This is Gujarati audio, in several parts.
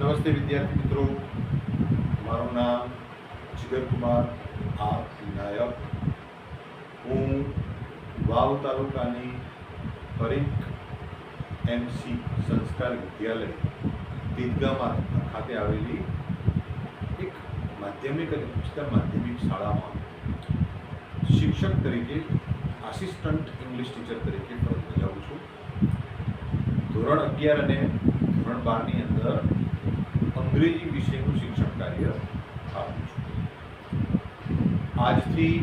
નમસ્તે વિદ્યાર્થી મિત્રો, મારું નામ જીગરકુમાર આર નાયક. હું વાવ તાલુકાની પરીખ એમસી સંસ્કાર વિદ્યાલય તીતગામા ખાતે આવેલી એક માધ્યમિક અને ઉચ્ચતર માધ્યમિક શાળામાં શિક્ષક તરીકે આસિસ્ટન્ટ ઇંગ્લિશ ટીચર તરીકે ફરજ બજાવું છું. ધોરણ 11 અને ધોરણ 12ની અંદર અંગ્રેજી વિષયનું શિક્ષણ કાર્ય આપું છું. આજથી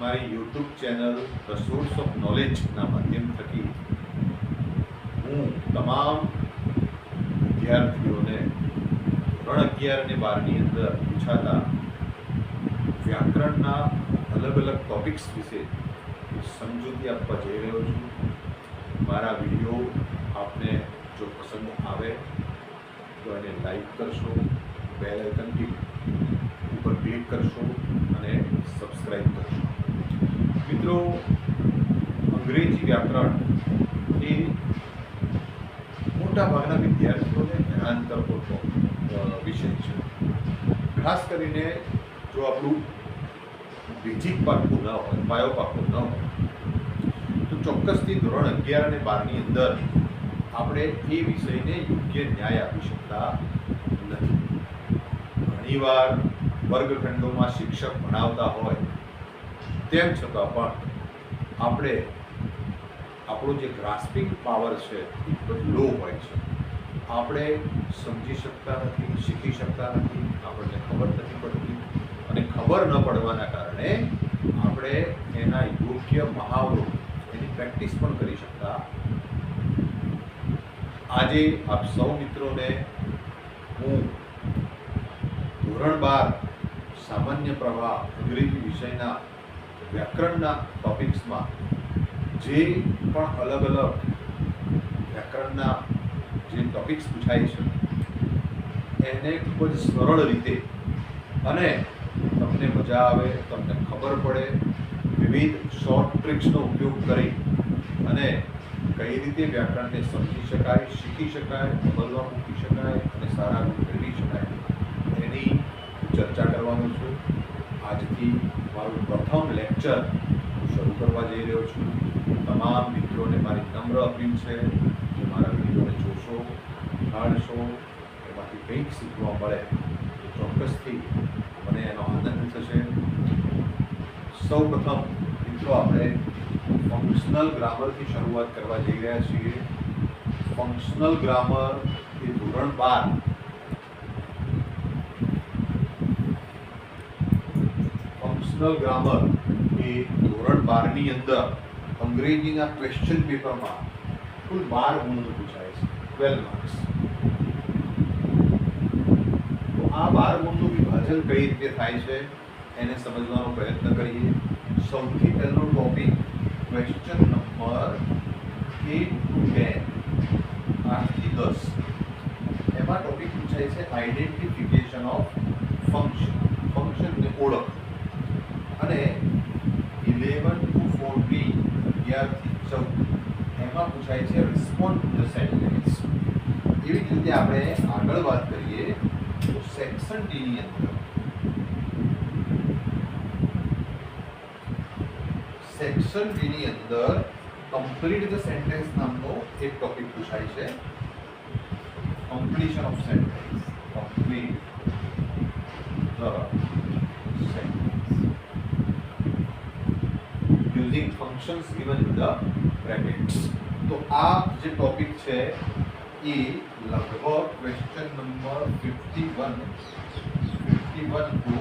મારી YouTube channel the source of નોલેજના માધ્યમ થકી હું તમામ વિદ્યાર્થીઓને ધોરણ 11 અને 12ની અંદર પૂછાતા વ્યાકરણના અલગ અલગ ટોપિક્સ વિશે સમજૂતી આપવા જઈ રહ્યો છું. મારા વિડીયો આપને જો પસંદ આવે તો એને લાઈક કરશો, બેલ આઇકનથી ઉપર ક્લિક કરશો અને સબસ્ક્રાઈબ કરશો. મિત્રો, અંગ્રેજી વ્યાકરણ એ મોટાભાગના વિદ્યાર્થીઓને હેરાન કરતો વિષય છે. ખાસ કરીને જો આપણું બેઝિક પાકું ન હોય, પાયો પાકો ન હોય તો ચોક્કસથી ધોરણ 11 અને 12ની અંદર આપણે એ વિષયને યોગ્ય ન્યાય આપી શકતા નથી. ઘણીવાર વર્ગખંડોમાં શિક્ષક ભણાવતા હોય તેમ છતાં પણ આપણે આપણો જે ગ્રાસ્પિંગ પાવર છે એ ખૂબ લો હોય છે. આપણે સમજી શકતા નથી, શીખી શકતા નથી, આપણને ખબર નથી પડતી અને ખબર ન પડવાના કારણે આપણે એના યોગ્ય મહાવરો એની પ્રેક્ટિસ પણ કરી શકતા. આજે આપ સૌ મિત્રોને હું ધોરણ 12 સામાન્ય પ્રવાહ અંગ્રેજી વિષયના વ્યાકરણના ટોપિક્સમાં જે પણ અલગ અલગ વ્યાકરણના જે ટોપિક્સ પૂછાય છે એને ખૂબ જ સરળ રીતે અને તમને મજા આવે, તમને ખબર પડે, વિવિધ શોર્ટ ટ્રિક્સનો ઉપયોગ કરી અને કઈ રીતે વ્યાકરણને સમજી શકાય, શીખી શકાય, અમલમાં મૂકી શકાય અને સારા ગુણ મેળવી શકાય એની ચર્ચા કરવાનો છું. આજથી મારું પ્રથમ લેક્ચર શરૂ કરવા જઈ રહ્યો છું. તમામ મિત્રોને મારી નમ્ર અપીલ છે કે મારા વિડીયોને જોશો, નિહાળશો, એમાંથી કંઈક શીખવા મળે તો ચોક્કસથી મને એનો આનંદ થશે. સૌ પ્રથમ મિત્રો આપણે ફંક્શનલ ગ્રામરથી શરૂઆત કરવા જઈ રહ્યા છીએ. ફંક્શનલ ગ્રામર એ ધોરણ 12 ફંક્શનલ ગ્રામર એ ધોરણ 12ની અંદર અંગ્રેજીના ક્વેશ્ચન પેપરમાં કુલ 12 ગુણનું પૂછાય છે, 12 માર્ક્સ. તો આ 12 ગુણનું વિભાજન કઈ રીતે થાય છે એને સમજવાનો પ્રયત્ન કરીએ. સૌથી પહેલો ટોપિક ક્વેશ્ચન નંબર 8 to 10, 8 થી 10. એમાં ટોપિક પૂછાય છે આઈડેન્ટિફિકેશન ઓફ ફંક્શન, ફંક્શનની ઓળખ. અને 11 to 14, 11 થી 14 એમાં પૂછાય છે રિસ્પોન્ડ ટુ ધ સેન્ટેન્સ. એવી જ રીતે આપણે આગળ વાત કરીએ તો સેક્શન ડી ની અંદર સેક્શન બી ની અંદર કમ્પ્લીટ ધ સેન્ટેન્સ નામનો એક ટોપિક પૂછાય છે. Completion of sentence, complete the sentence using functions given in the brackets. તો આ જે ટોપિક છે એ લગભગ ક્વેશ્ચન નંબર 51 ટુ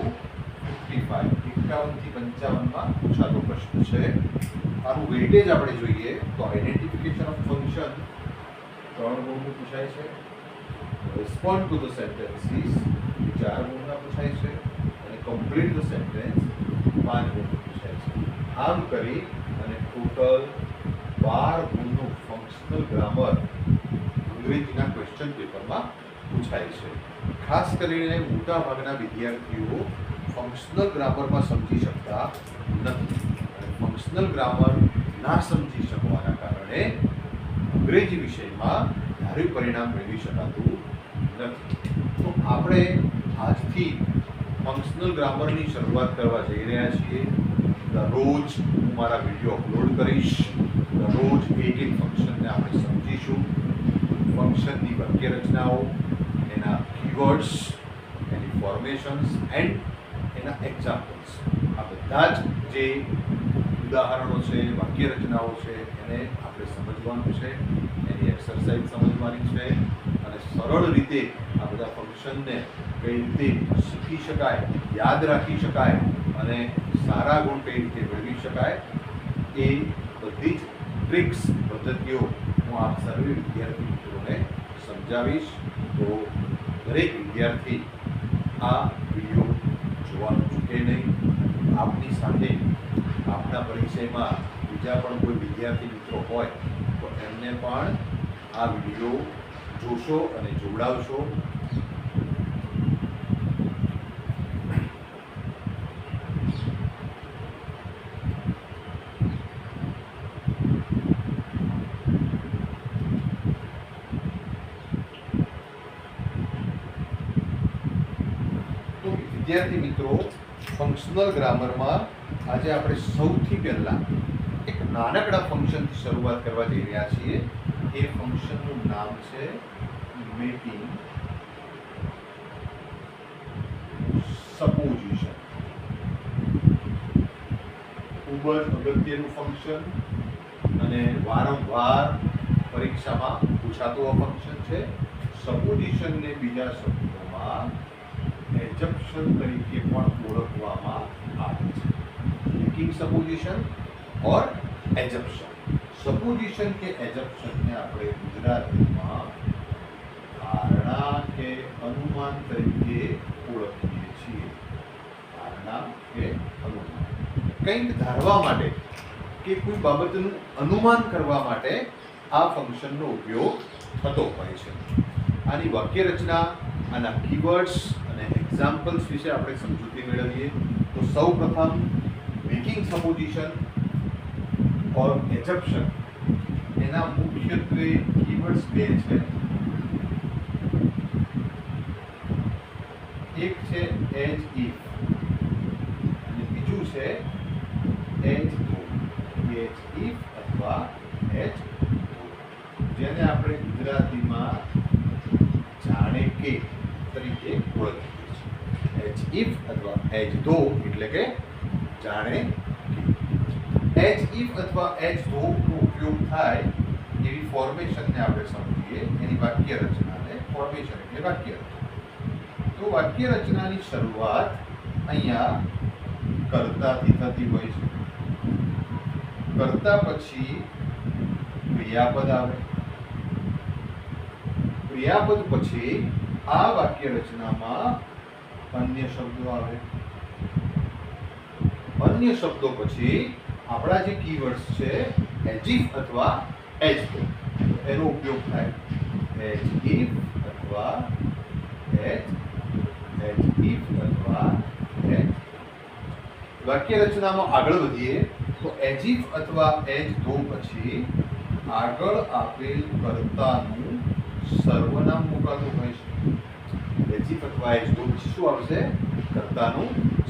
55, 51 થી 55માં પૂછાતો પ્રશ્ન છે. આનું વેઇટેજ આપણે જોઈએ તો આઈડેન્ટિફિકેશન ઓફ ફંક્શન 3 ગુણનું પૂછાય છે, રિસ્પોન્ડ ટુ ધ સેન્ટેન્સીસ 4 ગુણના પૂછાય છે અને કમ્પ્લીટ ધ સેન્ટેન્સ 5 ગુણનું પૂછાય છે. આમ કરી અને ટોટલ 12 ગુણનું ફંક્શનલ ગ્રામર અંગ્રેજીના ક્વેશ્ચન પેપરમાં પૂછાય છે. ખાસ કરીને મોટાભાગના વિદ્યાર્થીઓ ફંક્શનલ ગ્રામરમાં સમજી શકતા નથી. ફંક્શનલ ગ્રામર ના સમજી શકવાના કારણે અંગ્રેજી વિષયમાં ધાર્યું પરિણામ મેળવી શકાતું નથી. તો આપણે આજથી ફંક્શનલ ગ્રામરની શરૂઆત કરવા જઈ રહ્યા છીએ. દરરોજ હું મારા વિડીયો અપલોડ કરીશ. દરરોજ એક ફંક્શનને આપણે સમજીશું. ફંક્શનની વાક્ય રચનાઓ, એના કીવર્ડ્સ, એની ફોર્મેશન્સ એન્ડ એના એક્ઝામ્પલ્સ, આ બધા જ જે ઉદાહરણો છે, વાક્ય રચનાઓ છે, એને આપણે સમજવાનું છે, એની એક્સરસાઇઝ સમજવાની છે અને સરળ રીતે આ બધા ફંક્શનને કઈ રીતે શીખી શકાય, યાદ રાખી શકાય અને સારા ગુણ કઈ રીતે મેળવી શકાય, એ બધી જ ટ્રિક્સ, પદ્ધતિઓ હું આપ સર્વે વિદ્યાર્થી મિત્રોને સમજાવીશ. તો દરેક વિદ્યાર્થી આ વિડીયો જોવાનું ચૂકે નહીં. આપની સાથે આપના પરિચયમાં બીજા પણ કોઈ વિદ્યાર્થી મિત્રો હોય તો એમને પણ આ વિડીયો જોશો અને જોડાવશો. વિદ્યાર્થી મિત્રો, ફંક્શનલ ગ્રામરમાં આજે આપણે સૌથી પહેલા એક નાનકડા ફંક્શનથી શરૂઆત કરવા જઈ રહ્યા છીએ. એ ફંક્શનનું નામ છે મેકિંગ સપોઝિશન. ખૂબ જ અગત્યનું ફંક્શન અને વારંવાર પરીક્ષામાં પૂછાતું આ ફંક્શન છે. સપોઝિશનને બીજા શબ્દોમાં એજમ્પશન તરીકે પણ ઓળખવામાં આવે છે. મેકિંગ સપોઝિશન ઓર એજમ્પશન. સપોઝિશન કે એજમ્પશનને આપણે ગુજરાતીમાં ધારણા કે અનુમાન તરીકે ઓળખીએ છીએ. ધારણા કે અનુમાન, કંઈક ધારવા માટે કે કોઈ બાબતનું અનુમાન કરવા માટે આ ફંક્શનનો ઉપયોગ થતો હોય છે. આની વાક્ય રચના, આના કીવર્ડ્સ અને એક્ઝામ્પલ્સ વિશે આપણે સમજૂતી મેળવીએ. તો સૌ પ્રથમ મેકિંગ સપોઝિશન ઓર એજમ્પશન, એના મુખ્યત્વે કીવર્ડ્સ બે છે. એક છે એજ ઇફ અને બીજું છે એજ ધો. એજ ઇફ અથવા એજ ધો, જેને આપણે ગુજરાતીમાં જાણે કે તરીકે ઓળખીએ છીએ. એજ ઇફ અથવા એજ ધો એટલે કે જાણે કે. એજ ઇફ અથવા એજ ધો નો ઉપયોગ થાય એવી ફોર્મેશનને આપણે સમજીએ. એની વાક્ય રચનાને ફોર્મેશન એટલે વાક્ય રચના. તો વાક્ય રચનાની શરૂઆત અહીંયા કર્તાથી થતી હોય છે. કર્તા પછી ક્રિયાપદ આવે. ક્રિયાપદ પછી આ વાક્ય રચનામાં અન્ય શબ્દો આવે. અન્ય શબ્દો પછી આપણા જે કીવર્ડ્સ છે એજ ઇફ અથવા એજ ધો, એનો ઉપયોગ થાય. એજ ઇફ અથવા એજ ઇફ અથવા એજ. વાક્ય રચનામાં આગળ વધીએ તો એજ ઇફ અથવા એજ ધો પછી આગળ આપેલ કર્તાનું સર્વનામ મુકાતું હોય છે. એજ ઇફ અથવા એજ ધો પછી શું આવશે? કર્તાનું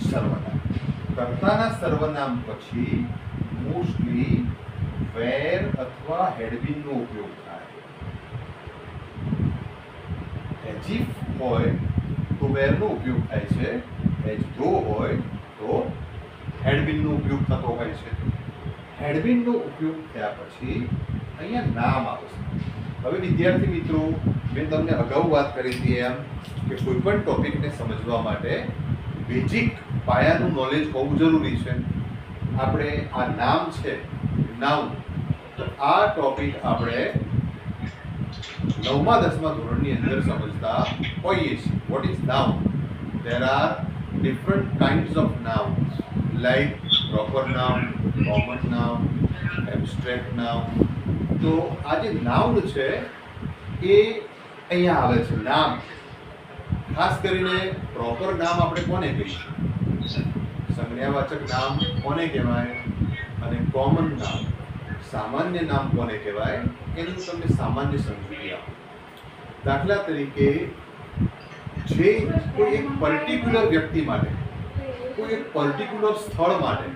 સર્વનામ. કર્તાના સર્વનામ પછી મોસ્ટલી વેર અથવા હેડબીનનો ઉપયોગ થાય. એજ ઇફ હોય તો વેરનો ઉપયોગ થાય છે. એજ ધો હોય તો હેડબીનનો ઉપયોગ થતો હોય છે. હેડબીનનો ઉપયોગ થયા પછી અહીંયા નામ આવશે. હવે વિદ્યાર્થી મિત્રો, મેં તમને અગાઉ વાત કરી હતી એમ કે કોઈ પણ ટોપિકને સમજવા માટે બેઝિક પાયાનું નોલેજ હોવું જરૂરી છે. આપણે આ નામ છે, નાઉન, તો આ ટોપિક આપણે 9મા 10મા ધોરણની અંદર સમજતા હોઈએ છીએ. What is noun? There are different kinds of nouns like proper noun, common noun, abstract noun. તો આ જે નાઉન છે એ અહીંયા આવે છે. નામ, ખાસ કરીને પ્રોપર નામ આપણે કોને કહીશું? સંજ્ઞાવાચક નામ કોને કહેવાય? અને કોમન નામ, સામાન્ય નામ કોને કહેવાય? એનું તમને સામાન્ય સમજૂતી આપો. દાખલા તરીકે જે કોઈ એક પર્ટિક્યુલર વ્યક્તિ માટે, કોઈ એક પર્ટિક્યુલર સ્થળ માટે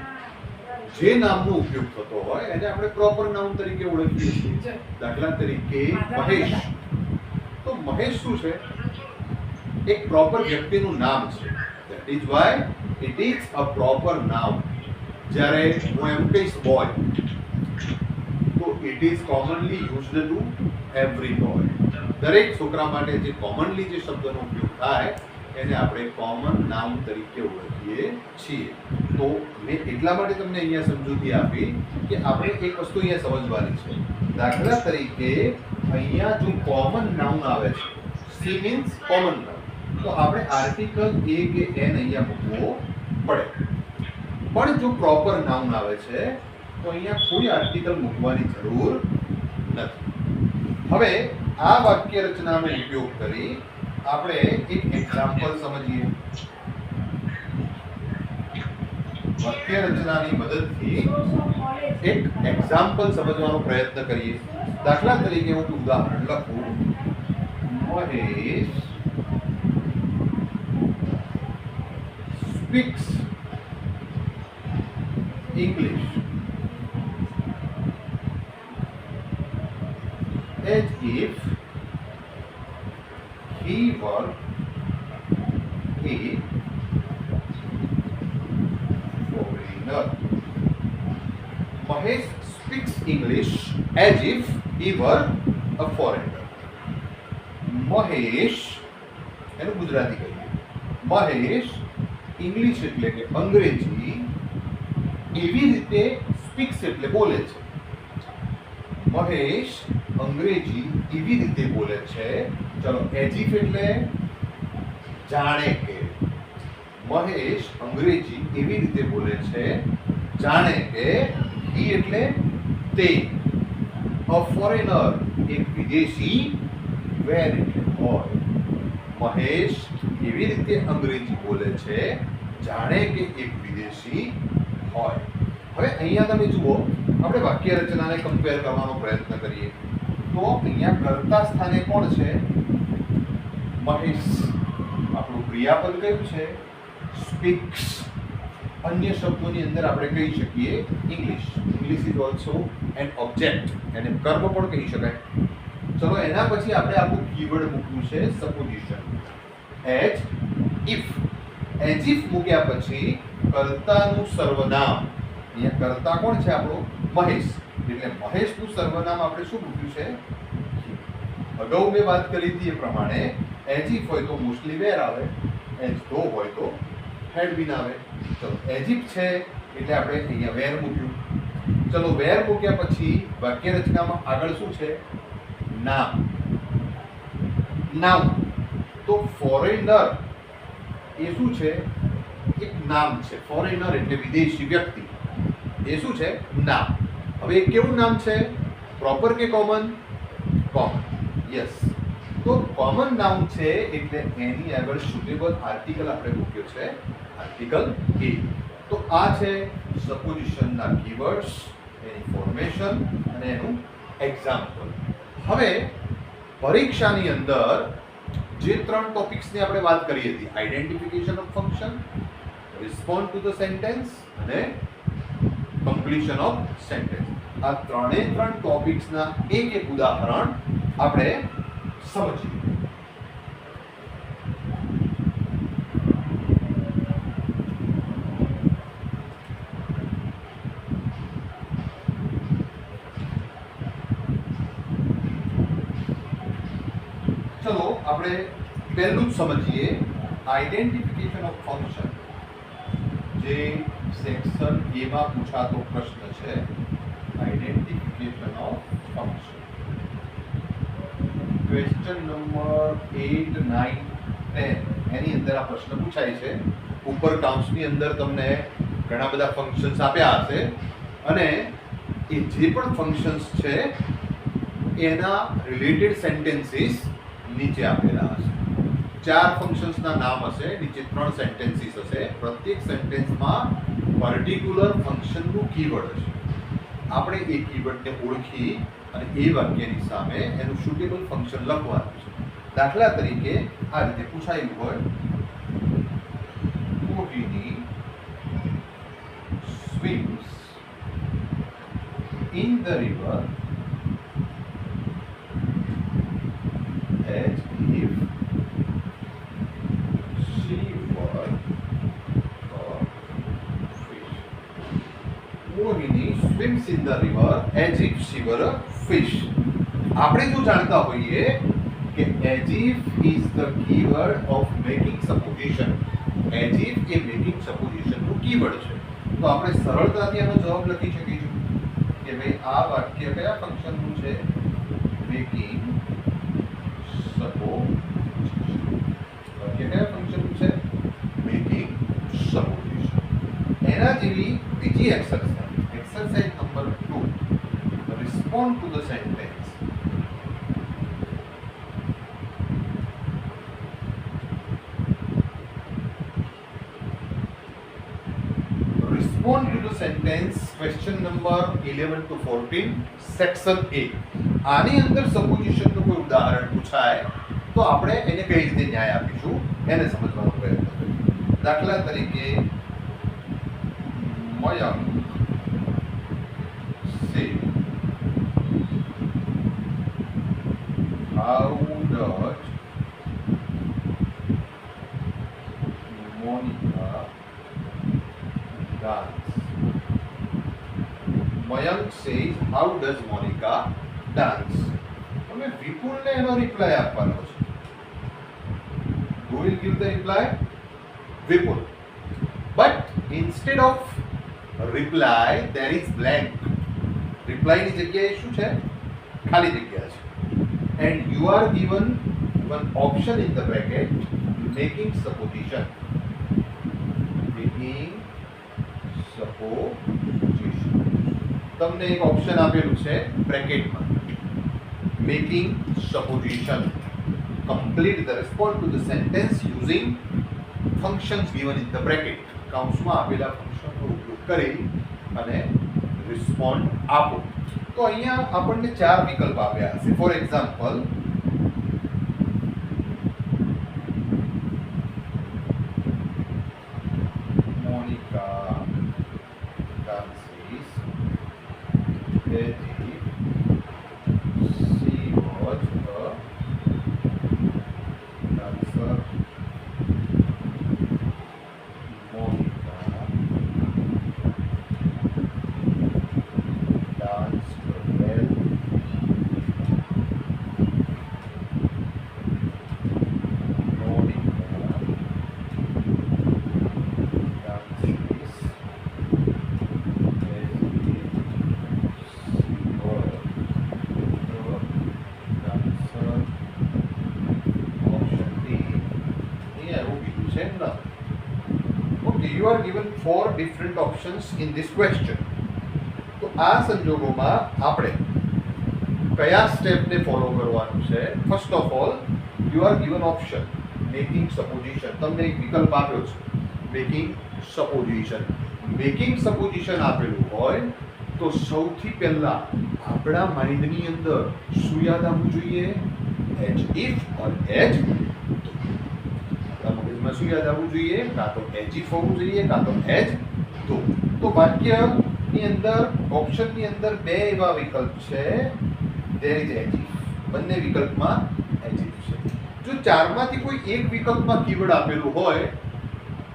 જે નામનો ઉપયોગ થતો હોય એને આપણે પ્રોપર નાઉન તરીકે ઓળખીએ છીએ. દાખલા તરીકે મહેશ, તો મહેશ શું છે? એક પ્રોપર વ્યક્તિનું નામ છે. That is why it is a proper noun. જ્યારે હું એમ કહીશ બોય, તો it is commonly used to every boy. દરેક છોકરા માટે જે કોમનલી જે શબ્દનો ઉપયોગ થાય એને આપણે કોમન નાઉન તરીકે ઓળખીએ છીએ. તો મેં એટલા માટે તમને અહીંયા સમજૂતી આપી કે આપણે એક વસ્તુ અહીંયા સમજવાની છે. દાખલા તરીકે અહીંયા જો કોમન નાઉન આવે છે, સી મીન્સ કોમન નાઉન, તો આપણે આર્ટિકલ એ કે એન અહીંયા મૂકવો પડે. પણ જો પ્રોપર નાઉન આવે છે તો અહીંયા કોઈ આર્ટિકલ મૂકવાની જરૂર નથી. હવે આ વાક્ય રચનાનો ઉપયોગ કરી આપણે એક એક્ઝામ્પલ સમજીએ. વાક્ય રચનાની મદદથી એક એક્ઝામ્પલ સમજવાનો પ્રયત્ન કરીએ. દાખલા તરીકે હું ઉદાહરણ લખું, Mahesh speaks English as if he were a foreigner. Mahesh speaks English as if he were a foreigner. Mahesh, એનું ગુજરાતી કહીએ, મહેશ ઇંગ્લિશ એટલે કે અંગ્રેજી એવી રીતે સ્પીક્સ એટલે બોલે છે. મહેશ અંગ્રેજી એવી રીતે બોલે છે. ચલો, એજીફ એટલે જાણે કે. મહેશ અંગ્રેજી એવી રીતે બોલે છે જાણે કે. હી એટલે તે. અ ફોરેનર એક વિદેશી. વેર એટલે હોય. મહેશ એવી રીતે અંગ્રેજી બોલે છે જાણે કે એક વિદેશી હોય. હવે અહીંયા તમે જુઓ, આપણે વાક્ય રચનાને કમ્પેર કરવાનો પ્રયત્ન કરીએ તો અહીંયા કર્તા સ્થાને કોણ છે? મહેશ. આપણું ક્રિયાપદ કયું છે? સ્પીક્સ. અન્ય શબ્દોની અંદર આપણે કહી શકીએ English. English is also N object, એને કર્મ પણ કહી શકાય. ચલો, એના પછી આપણે આપણું કીવર્ડ મૂક્યું છે supposition. As if. As if મૂક્યા પછી કર્તાનું સર્વનામ, અહીંયા કર્તા કોણ છે? આપણો મહેશ. એટલે મહેશનું સર્વનામ આપણે શું મૂક્યું છે? અગાઉ મેં વાત કરી હતી એ પ્રમાણે એઝ ઇફ હોય તો મોસ્ટલી વેર આવે, એઝ ધો હોય તો હેડ બીન આવે. ચલો, એઝ ઇફ છે એટલે આપણે અહીંયા વેર મૂક્યું. ચલો, વેર મૂક્યા પછી વાક્ય રચનામાં આગળ શું છે? નામ. નામ તો ફોરેનર એ શું છે? એક નામ છે. ફોરેનર એટલે વિદેશી વ્યક્તિ. એ શું છે? નામ. હવે એ કેવું નામ છે? પ્રોપર કે કોમન? કોમન. યસ. તો કોમન નાઉન છે એટલે એની આગળ સુટેબલ આર્ટિકલ આપણે મૂક્યો છે, આર્ટિકલ એ. તો આ છે સપોઝિશનના કીવર્ડ્સ, એની ફોર્મેશન અને એનું એક્ઝામ્પલ. હવે પરીક્ષાની અંદર જે 3 ટોપિક્સની આપણે વાત કરી હતી, identification of function, respond to the sentence અને કમ્પ્લીશન ઓફ સેન્ટેન્સ, આ 3 ટોપિક્સના એક ઉદાહરણ આપણે સમજીએ. ચલો, આપણે પહેલું જ સમજીએ આઈડેન્ટિફિકેશન ઓફ ફંક્શન. જે સેક્શન એ માં પૂછાતો પ્રશ્ન છે, identification of function. Question number 8, 9, 10 એની અંદર આ પ્રશ્ન પૂછાય છે. ઉપર કાઉન્સની અંદર તમને ઘણા બધા ફંક્શન્સ આપ્યા હશે અને એ જે પણ ફંક્શન્સ છે એના રિલેટેડ સેન્ટેન્સીસ નીચે આપેલા હશે. 4 ફંક્શન્સના નામ હશે, નીચે 3 સેન્ટેન્સીસ હશે. પ્રત્યેક સેન્ટેન્સમાં પર્ટિક્યુલર ફંક્શનનું કીવર્ડ હશે. આપણે એ કીવર્ડને ઓળખી અને એ વાક્યની સામે એનું સુટેબલ ફંક્શન લખવાનું છે. દાખલા તરીકે આ રીતે પૂછાયું હોય, મોહિની swims in the river as if she were a fish. Mohini swims in the river as if she were a fish. આપણે જો જાણતા હોઈએ કે as if is the keyword of making supposition. as if A making supposition નું keyword છે, તો આપણે સરળતાથી આનો જવાબ લખી શકીશું કે ભાઈ આ વાક્ય કયા ફંક્શન નું છે, મેકિંગ supposition. વાક્ય કયા ફંક્શન નું છે, મેકિંગ supposition. એના જેવી બીજી exercise number 2, respond to the sentence. Respond to the sentence, question number 11 to 14, section A. આની અંદર સપોઝિશન નું કોઈ ઉદાહરણ પૂછાય તો આપણે એને કઈ રીતે ન્યાય આપીશું એને સમજવાનો પ્રયત્ન કરીએ. દાખલા તરીકે Mayank say how does Monica dance? Mayank says, how does Monica dance? हमें विपुल ने एनो रिप्लाई આપવાનો છે. Who will give the reply? Vipul. But instead of reply there is blank. Reply ની જગ્યાએ શું છે? ખાલી જગ્યા છે. And you are given one option in the bracket, making supposition. Making supposition. તમને એક ઓપ્શન આપેલું છે બ્રેકેટમાં, making supposition. Complete the respond to the sentence using functions given in the bracket. કૌંસમાં આપેલા ફંક્શનનો ઉપયોગ કરી અને રિસ્પોન્ડ આપો. તો અહીંયા આપણને 4 વિકલ્પ આપ્યા હશે. For example, Monika dances as if she was a dancer. Monica danced well. Monica dances Okay, you are given 4 different options in this question. તો આ સંજોગોમાં આપણે કયા સ્ટેપને ફોલો કરવાનું છે? First of all, you are given option making supposition. તમને એક વિકલ્પ આપ્યો છે making supposition. making supposition આપેલું હોય તો સૌથી પહેલા આપણા માઇન્ડની અંદર શું યાદ આવવું જોઈએ? as if or as મગજમાં શું યાદ આવવું જોઈએ? કાં તો as if હોવું જોઈએ, કાં તો as though. તો વાક્યની અંદર ઓપ્શનની અંદર 2 એવા વિકલ્પ છે, there is as if. બંને વિકલ્પમાં as if છે. જો 4માંથી કોઈ એક વિકલ્પમાં કીવર્ડ આપેલું હોય,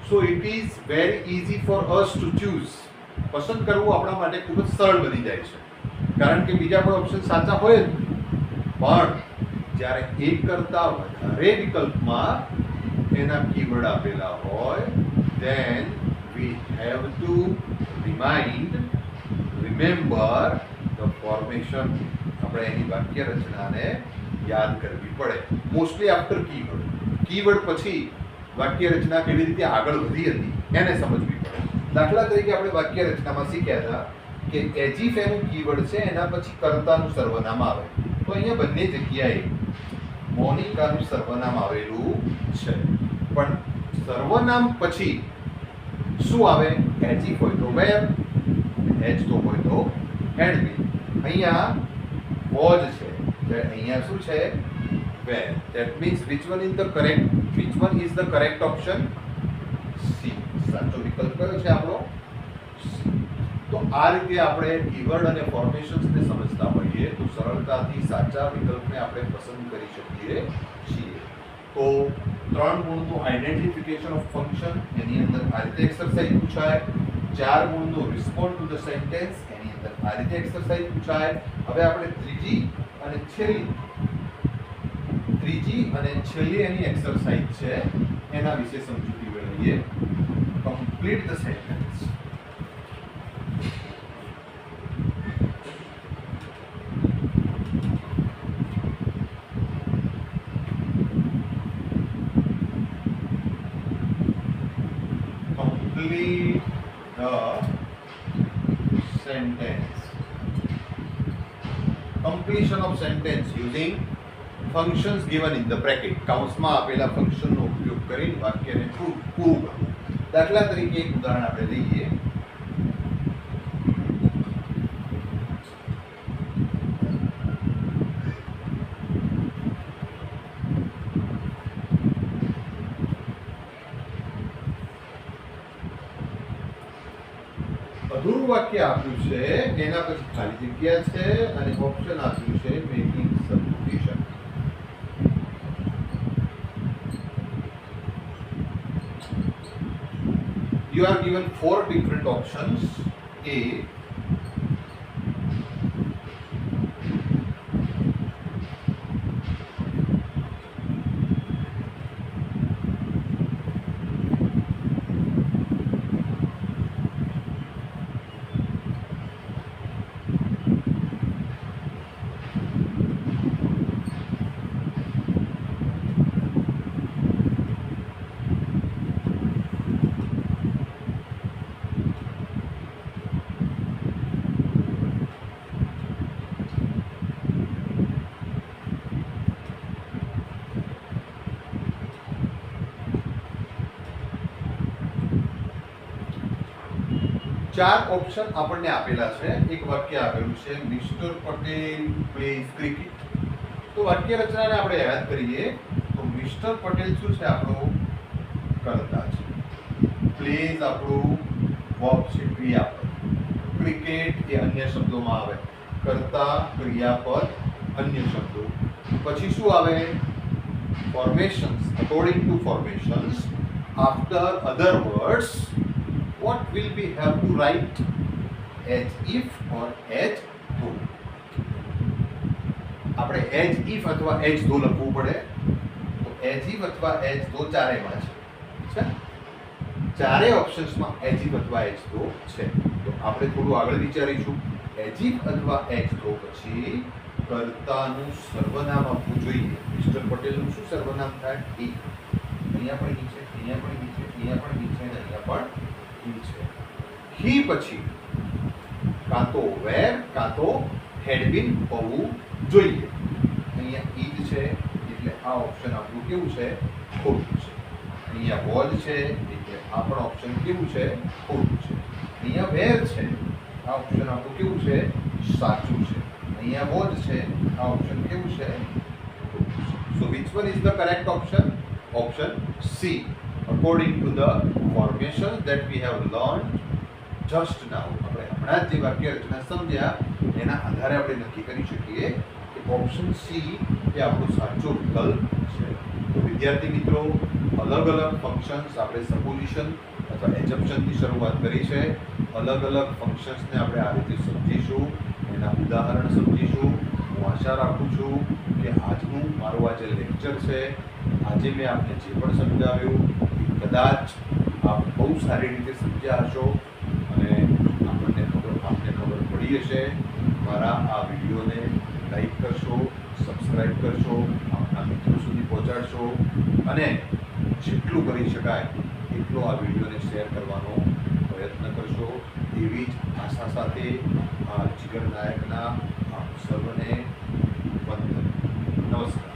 so it is very easy for us to choose. પસંદ કરવું આપણા માટે ખૂબ જ સરળ બની જાય છે, કારણ કે બીજા કોઈ ઓપ્શન સાચા હોય જ નહીં. પણ જ્યારે એક કરતા વધારે વિકલ્પમાં એના કીવર્ડ આપેલા હોય, then we have to remember the formation. આપણે એની વાક્ય રચનાને યાદ કરવી પડે. મોસ્ટલી આફ્ટર કીવર્ડ પછી વાક્ય રચના કેવી રીતે આગળ વધી હતી એને સમજવી પડે. દાખલા તરીકે આપણે વાક્ય રચનામાં શીખ્યા હતા કે as if એનું કીવર્ડ છે, એના પછી કર્તાનું સર્વનામ આવે. તો અહીંયા બંને જગ્યાએ મોનિકાનું સર્વનામ આવેલું છે, પણ સર્વનામ પછી શું આવે? as if હોય તો verb, as તો હોય તો had been. અહીંયા was છે, અહીંયા શું છે? where. That means which one is the correct option? C. સાચો વિકલ્પ કયો છે આપણો? C. તો આ રીતે આપણે કીવર્ડ અને ફોર્મેશન્સ ને સમજતા હોઈએ તો સરળતાથી સાચા વિકલ્પને આપણે પસંદ કરી શકીએ છીએ. તો 3 ગુણનું આઈડેન્ટિફિકેશન ઓફ ફંક્શન એની અંદર આ રીતે એક્સરસાઇઝ પૂછાય. 4 ગુણનું રિસ્પોન્ડ ટુ ધ સેન્ટેન્સ એની અંદર આ રીતે એક્સરસાઇઝ પૂછાય. હવે આપણે ત્રીજી અને છેલ્લી એની એક્સરસાઇઝ છે એના વિશે સમજૂતી મેળવીએ. Complete the sentence. Complete the sentence. Completion of sentence using functions given in the bracket. કૌંસમાં આપેલા ફંક્શનનો ઉપયોગ કરીને વાક્યને પૂરું કરવું. દાખલા તરીકે એક ઉદાહરણ આપણે લઈએ. અધૂરું વાક્ય આપ્યું છે, એના પછી ખાલી જગ્યા છે અને ઓપ્શન આપ્યું છે making substitution. You are given 4 different options. A, ચાર ઓપ્શન આપણને આપેલા છે. એક વાક્ય આપેલું છે મિસ્ટર પટેલ પ્લેઝ ક્રિકેટ. તો વાક્ય રચનાને આપણે યાદ કરીએ તો મિસ્ટર પટેલ શું છે? આપણો કર્તા છે. પ્લેઝ આપણું વર્બ છે, ક્રિયાપદ. ક્રિકેટ એ અન્ય શબ્દોમાં આવે. કર્તા, ક્રિયાપદ, અન્ય શબ્દો. પછી શું આવે? Formations. According to formations after other words what will we have to write? As if or as though. આપણે as if અથવા as though લખવું પડે. તો as if અથવા as though ચારેયમાં છે. ચારે ઓપ્શન્સમાં as if અથવા as though છે. તો આપણે થોડું આગળ વિચારીશું. as if અથવા as though પછી કર્તાનું સર્વનામ આપવું જોઈએ. મિસ્ટર પટેલનું શું સર્વનામ થાય? એ. અહીંયા પણ નીચે, અહીંયા પણ નીચે, અહીંયા પણ નીચે અને અહીંયા પણ છે. he પછી કાં તો where કાં તો had been હોવું જોઈએ. અહીંયા is છે એટલે આ ઓપ્શન આપણું કેવું છે? ખોટું છે. અહીંયા was છે એટલે આ પણ ઓપ્શન કેવું છે? ખોટું છે. અહીંયા where છે આ ઓપ્શન આપણું કેવું છે? સાચું છે. અહીંયા was છે આ ઓપ્શન કેવું છે? ખોટું છે. So which one is the correct option? Option C. According to the formation that we have learned just now. આપણે હમણાં જ જે વાક્ય રચના સમજ્યા એના આધારે આપણે નક્કી કરી શકીએ કે ઓપ્શન સી એ આપણો સાચો વિકલ્પ છે. તો વિદ્યાર્થી મિત્રો, અલગ અલગ ફંક્શન્સ આપણે સપોઝિશન અથવા એજમ્પશનથી શરૂઆત કરી છે. અલગ અલગ ફંક્શન્સને આપણે આ રીતે સમજીશું, એના ઉદાહરણ સમજીશું. હું આશા રાખું છું કે આજનું મારું આ જે લેક્ચર છે, આજે મેં આપને જે પણ સમજાવ્યું કદાચ આપ બહુ સારી રીતે સમજ્યા હશો અને આપને ખબર પડી હશે. મારા આ વિડીયોને લાઈક કરશો, સબસ્ક્રાઈબ કરશો, આપના મિત્રો સુધી પહોંચાડશો અને જેટલું કરી શકાય એટલો આ વિડીયોને શેર કરવાનો પ્રયત્ન કરશો. એવી જ આશા સાથે આ જીગર નાયકના આપ સર્વને વંદન. નમસ્કાર.